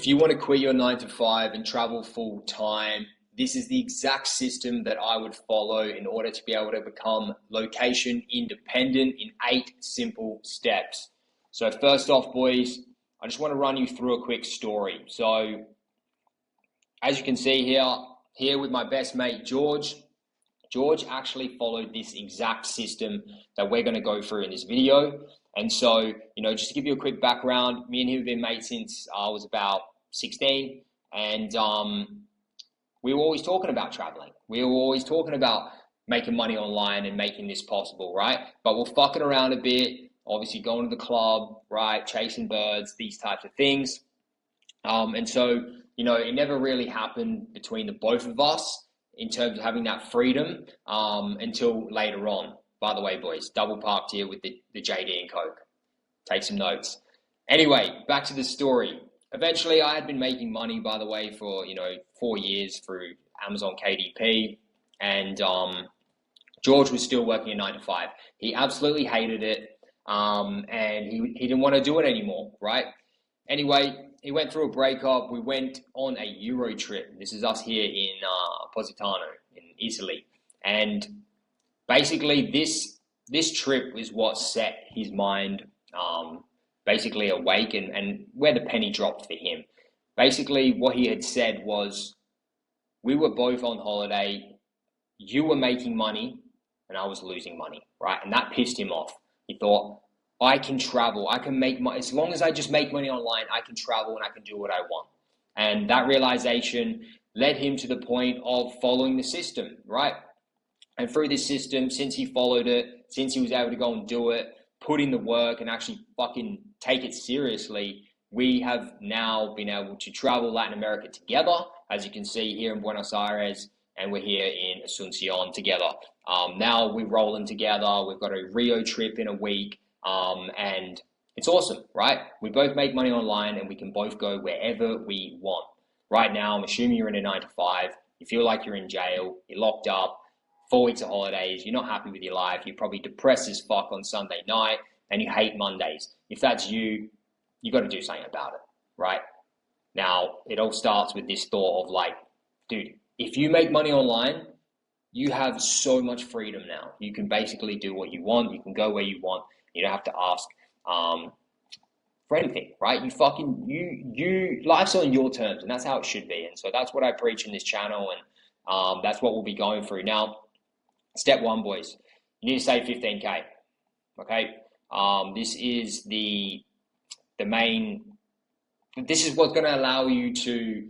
If you want to quit your 9 to 5 and travel full time, this is the exact system that I would follow in order to be able to become location independent in 8 simple steps. So first off, boys, I just want to run you through a quick story. So as you can see here with my best mate, George actually followed this exact system that we're going to go through in this video. And so, just to give you a quick background, me and him have been mates since I was about 16. And we were always talking about traveling. We were always talking about making money online and making this possible, right? But we're fucking around a bit, obviously going to the club, right? Chasing birds, these types of things. And so, it never really happened between the both of us in terms of having that freedom until later on. By the way, boys, double parked here with the JD and Coke. Take some notes. Anyway, back to the story. Eventually, I had been making money, by the way, for 4 years through Amazon KDP, and George was still working a 9 to 5. He absolutely hated it, and he didn't want to do it anymore, right? Anyway, he went through a breakup. We went on a Euro trip. This is us here in Positano in Italy, and basically this trip is what set his mind basically awake and where the penny dropped for him. Basically, what he had said was, we were both on holiday. You were making money and I was losing money, right? And that pissed him off. He thought, I can travel. I can make money. As long as I just make money online, I can travel and I can do what I want. And that realization led him to the point of following the system, right? And through this system, since he followed it, since he was able to go and do it, put in the work and actually fucking take it seriously, we have now been able to travel Latin America together, as you can see here in Buenos Aires, and we're here in Asuncion together. Now we're rolling together. We've got a Rio trip in a week, and it's awesome, right? We both make money online and we can both go wherever we want. Right now, I'm assuming you're in a 9 to 5. You feel like you're in jail, you're locked up, 4 weeks of holidays, you're not happy with your life, you're probably depressed as fuck on Sunday night, and you hate Mondays. If that's you, you got to do something about it, right? Now, it all starts with this thought of like, dude, if you make money online, you have so much freedom now. You can basically do what you want. You can go where you want. You don't have to ask for anything, right? Life's on your terms, and that's how it should be. And so that's what I preach in this channel, and that's what we'll be going through. Now, step 1, boys, you need to save 15K, okay? This is this is what's going to allow you to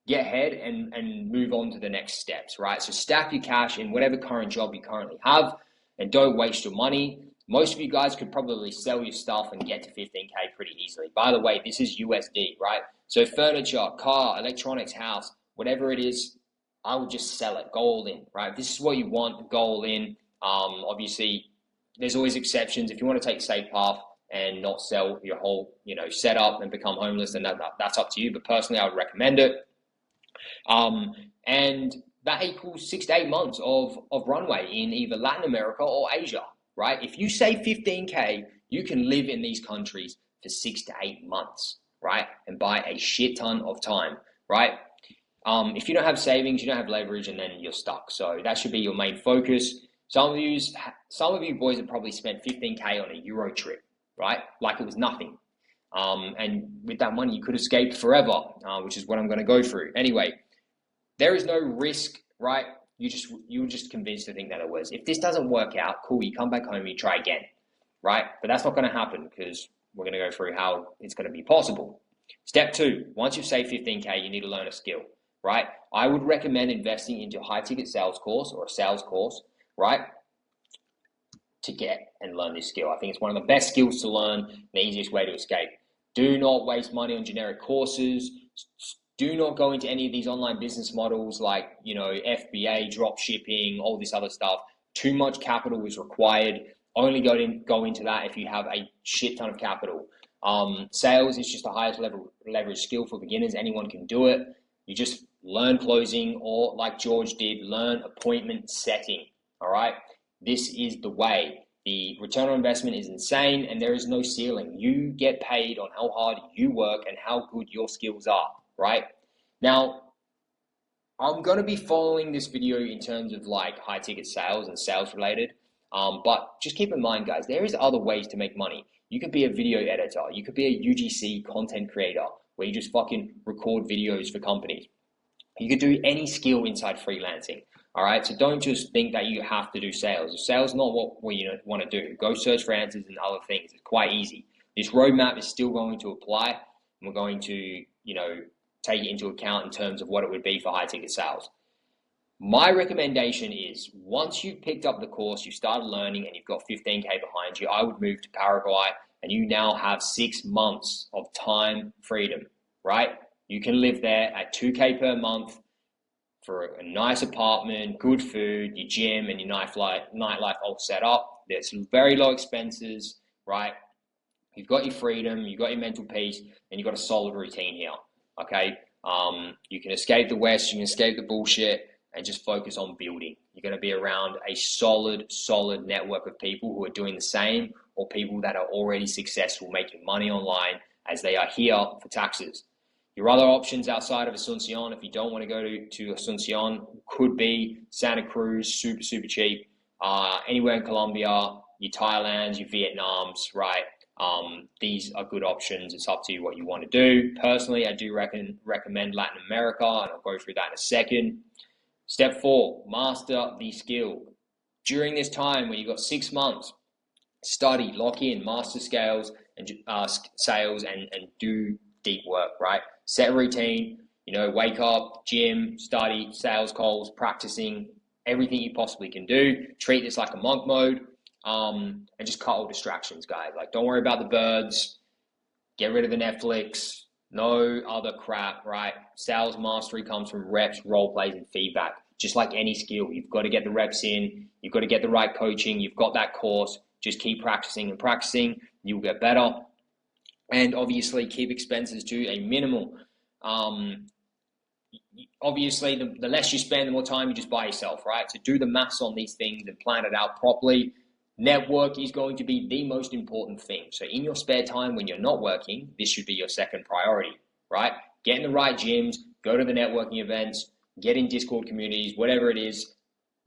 get ahead and move on to the next steps, right? So stack your cash in whatever current job you currently have and don't waste your money. Most of you guys could probably sell your stuff and get to 15K pretty easily. By the way, this is USD, right? So furniture, car, electronics, house, whatever it is, I would just sell it, go all in, right? If this is what you want, go all in. Obviously, there's always exceptions. If you want to take safe path and not sell your whole, setup and become homeless, then that's up to you. But personally, I would recommend it. And that equals 6 to 8 months of runway in either Latin America or Asia, right? If you save 15K, you can live in these countries for 6 to 8 months, right? And buy a shit ton of time, right? If you don't have savings, you don't have leverage, and then you're stuck. So that should be your main focus. Some of you boys have probably spent 15K on a Euro trip, right? Like it was nothing. And with that money, you could escape forever, which is what I'm going to go through. Anyway, there is no risk, right? You were just convinced to think that it was. If this doesn't work out, cool, you come back home, you try again, right? But that's not going to happen because we're going to go through how it's going to be possible. Step 2, once you've saved 15K, you need to learn a skill, right? I would recommend investing into a high-ticket sales course or a sales course, right, to get and learn this skill. I think it's one of the best skills to learn, the easiest way to escape. Do not waste money on generic courses. Do not go into any of these online business models like, FBA, drop shipping, all this other stuff. Too much capital is required. Only go into that if you have a shit ton of capital. Sales is just the highest leverage skill for beginners. Anyone can do it. You just learn closing, or like George did, learn appointment setting. All right. This is the way. The return on investment is insane, and there is no ceiling. You get paid on how hard you work and how good your skills are, right? Now, I'm going to be following this video in terms of like high ticket sales and sales related. But just keep in mind, guys, there is other ways to make money. You could be a video editor. You could be a UGC content creator where you just fucking record videos for companies. You could do any skill inside freelancing. All right. So don't just think that you have to do sales. Sales is not what you want to do. Go search for answers and other things. It's quite easy. This roadmap is still going to apply, and we're going to, take it into account in terms of what it would be for high ticket sales. My recommendation is once you've picked up the course, you started learning and you've got 15K behind you, I would move to Paraguay and you now have 6 months of time freedom, right? You can live there at 2K per month for a nice apartment, good food, your gym and your nightlife all set up. There's very low expenses, right? You've got your freedom, you've got your mental peace, and you've got a solid routine here, okay? You can escape the West, you can escape the bullshit, and just focus on building. You're going to be around a solid network of people who are doing the same, or people that are already successful making money online as they are here for taxes. Your other options outside of Asuncion, if you don't want to go to Asuncion, could be Santa Cruz, super cheap. Anywhere in Colombia, your Thailands, your Vietnams, right? These are good options. It's up to you what you want to do. Personally, I do recommend Latin America, and I'll go through that in a second. Step 4, master the skill. During this time when you've got 6 months, study, lock in, master sales and sales and do deep work, right? Set a routine, wake up, gym, study, sales calls, practicing, everything you possibly can do. Treat this like a monk mode, and just cut all distractions, guys. Like, don't worry about the birds, get rid of the Netflix, no other crap, right? Sales mastery comes from reps, role plays, and feedback. Just like any skill, you've got to get the reps in, you've got to get the right coaching, you've got that course, just keep practicing and practicing, you'll get better. And obviously keep expenses to a minimal. Obviously, the less you spend, the more time you just buy yourself, right? So do the maths on these things and plan it out properly. Network is going to be the most important thing. So in your spare time when you're not working, this should be your second priority, right? Get in the right gyms, go to the networking events, get in Discord communities, whatever it is.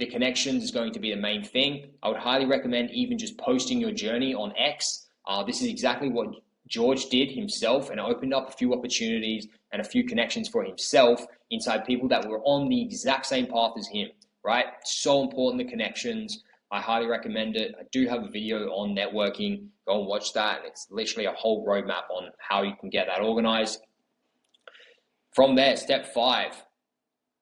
The connections is going to be the main thing. I would highly recommend even just posting your journey on X. This is exactly what George did himself, and opened up a few opportunities and a few connections for himself inside people that were on the exact same path as him, right? So important, the connections. I highly recommend it. I do have a video on networking. Go and watch that. It's literally a whole roadmap on how you can get that organized. From there, step 5,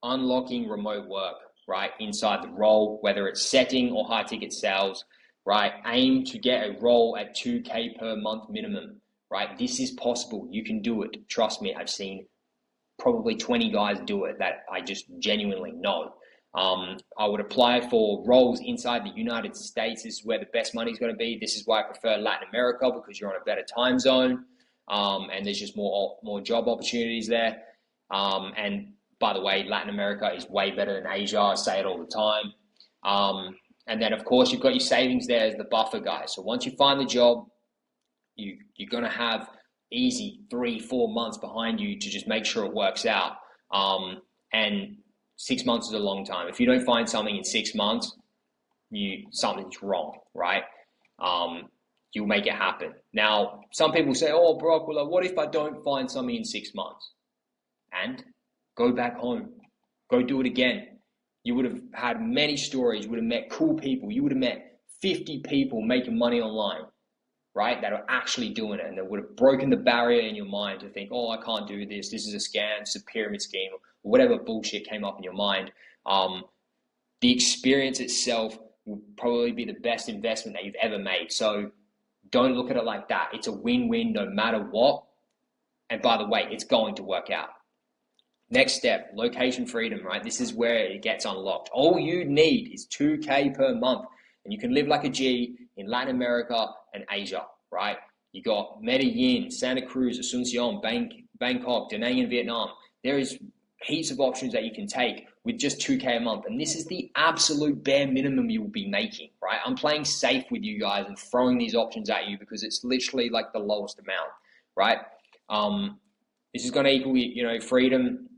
unlocking remote work, right? Inside the role, whether it's setting or high ticket sales, right? Aim to get a role at 2K per month minimum, right? This is possible. You can do it. Trust me. I've seen probably 20 guys do it that I just genuinely know. I would apply for roles inside the United States. This is where the best money is going to be. This is why I prefer Latin America, because you're on a better time zone, and there's just more job opportunities there. And by the way, Latin America is way better than Asia. I say it all the time. And then, of course, you've got your savings there as the buffer, guys. So once you find the job, you're going to have easy 3-4 months behind you to just make sure it works out. And 6 months is a long time. If you don't find something in 6 months, something's wrong, right? You'll make it happen. Now, some people say, oh, Brock, well, what if I don't find something in 6 months? And go back home. Go do it again. You would have had many stories. You would have met cool people. You would have met 50 people making money online, right? That are actually doing it. And that would have broken the barrier in your mind to think, oh, I can't do this. This is a scam. It's a pyramid scheme. Or whatever bullshit came up in your mind. The experience itself will probably be the best investment that you've ever made. So don't look at it like that. It's a win-win no matter what. And by the way, it's going to work out. Next step, location freedom, right? This is where it gets unlocked. All you need is 2K per month, and you can live like a G in Latin America and Asia, right? You got Medellin, Santa Cruz, Asuncion, Bangkok, Da Nang in Vietnam. There is heaps of options that you can take. with just 2K a month. And this is the absolute bare minimum you will be making, right? I'm playing safe with you guys and throwing these options at you because it's literally like the lowest amount, right? This is going to equal, freedom.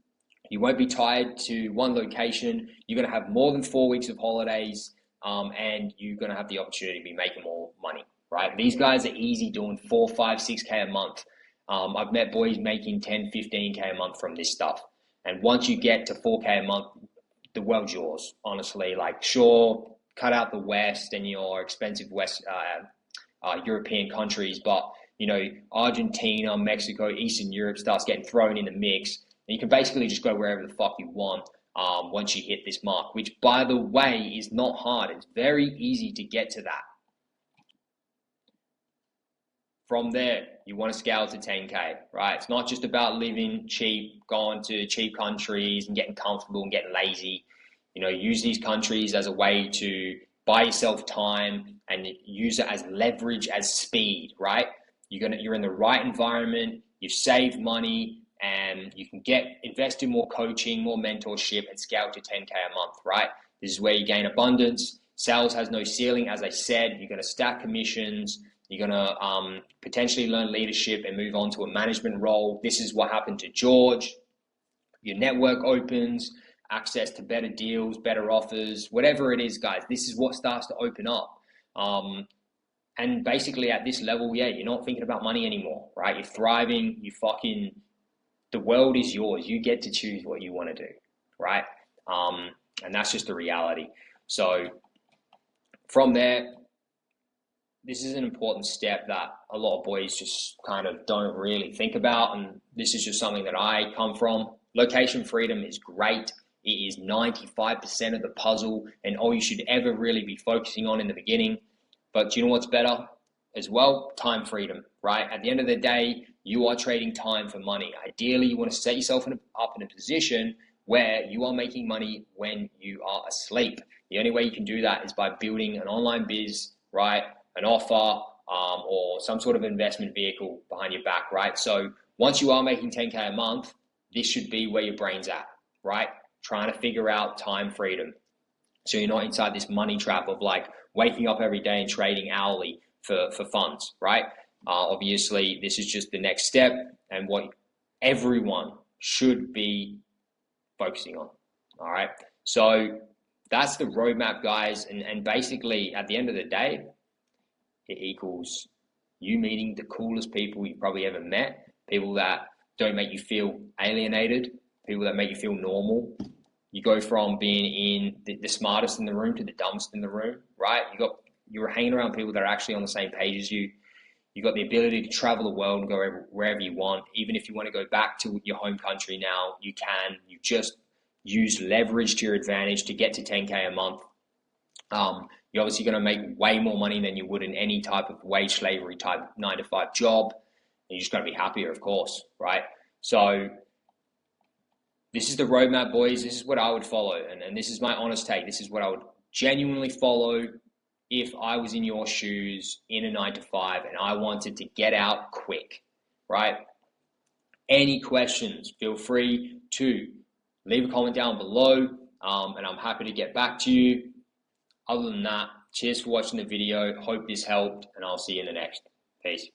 You won't be tied to one location. You're going to have more than 4 weeks of holidays, and you're going to have the opportunity to be making more money, right? These guys are easy doing 4, 5, 6K a month. I've met boys making 10, 15K a month from this stuff. And once you get to 4K a month, the world's yours, honestly. Like, sure, cut out the West and your expensive European countries, but, Argentina, Mexico, Eastern Europe starts getting thrown in the mix. And you can basically just go wherever the fuck you want once you hit this mark, which, by the way, is not hard. It's very easy to get to that. From there, you want to scale to 10K, right? It's not just about living cheap, going to cheap countries and getting comfortable and getting lazy. Use these countries as a way to buy yourself time and use it as leverage, as speed, right? You're in the right environment, you've saved money, and you can invest in more coaching, more mentorship, and scale to 10K a month, right? This is where you gain abundance. Sales has no ceiling, as I said. You're going to stack commissions. You're going to potentially learn leadership and move on to a management role. This is what happened to George. Your network opens, access to better deals, better offers, whatever it is, guys. This is what starts to open up. And basically at this level, you're not thinking about money anymore, right? You're thriving. The world is yours. You get to choose what you want to do, right? And that's just the reality. So from there, this is an important step that a lot of boys just kind of don't really think about. And this is just something that I come from. Location freedom is great. It is 95% of the puzzle and all you should ever really be focusing on in the beginning. But do you know what's better as well? Time freedom, right? At the end of the day, you are trading time for money. Ideally, you want to set yourself up in a position where you are making money when you are asleep. The only way you can do that is by building an online biz, right? An offer or some sort of investment vehicle behind your back, right? So once you are making 10K a month, this should be where your brain's at, right? Trying to figure out time freedom. So you're not inside this money trap of like waking up every day and trading hourly for funds, right? Obviously, this is just the next step and what everyone should be focusing on, all right? So that's the roadmap, guys. And basically, at the end of the day, it equals you meeting the coolest people you've probably ever met, people that don't make you feel alienated, people that make you feel normal. You go from being in the smartest in the room to the dumbest in the room, right? You're hanging around people that are actually on the same page as you. You've got the ability to travel the world and go wherever you want. Even if you want to go back to your home country now, you can. You just use leverage to your advantage to get to 10K a month. You're obviously going to make way more money than you would in any type of wage slavery type 9-to-5 job. And you're just going to be happier, of course, right? So this is the roadmap, boys. This is what I would follow. And this is my honest take. This is what I would genuinely follow if I was in your shoes in a 9-to-5 and I wanted to get out quick, right? Any questions, feel free to leave a comment down below, and I'm happy to get back to you. Other than that, cheers for watching the video. Hope this helped, and I'll see you in the next. Peace.